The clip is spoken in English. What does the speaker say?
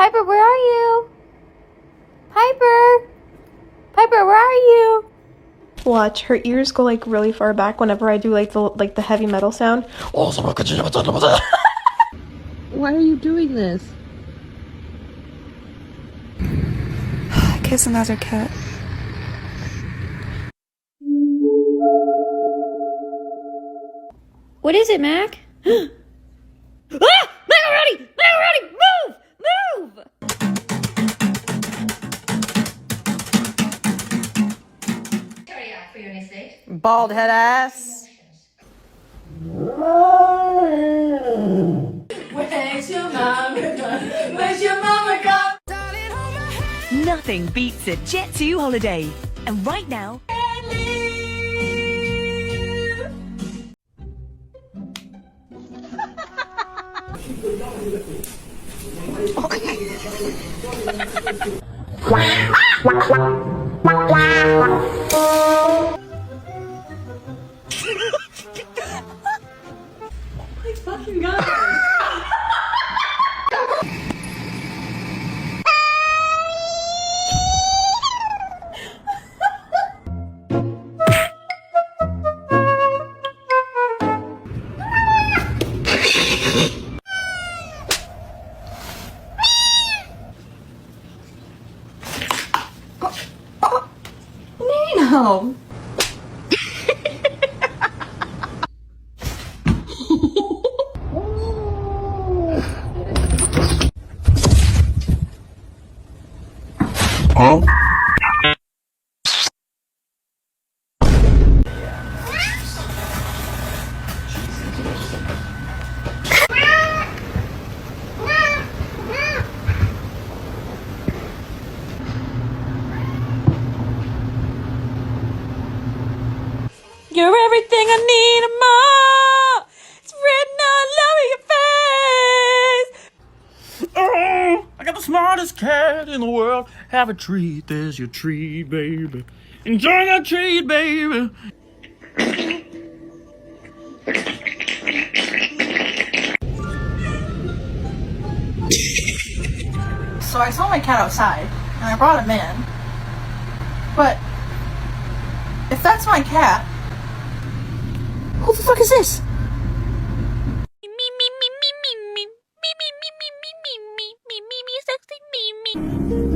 Piper, where are you? Piper! Piper, where are you? Watch, her ears go like really far back whenever I do like the heavy metal sound. Why are you doing this? Kiss another cat. What is it, Mac? Macaroni! Macaroni! Move! Move! Bald head ass. Where's your mama gone? Where's your mama gone? Nothing beats a Jet2 holiday. And right now... My fucking god. No. Huh? You're everything I need and more. It's written all over your face. Oh, I got the smartest cat in the world. Have a treat, there's your treat, baby. Enjoy that treat, baby. So I saw my cat outside, and I brought him in. But if that's my cat, who the fuck is this? Sexy me.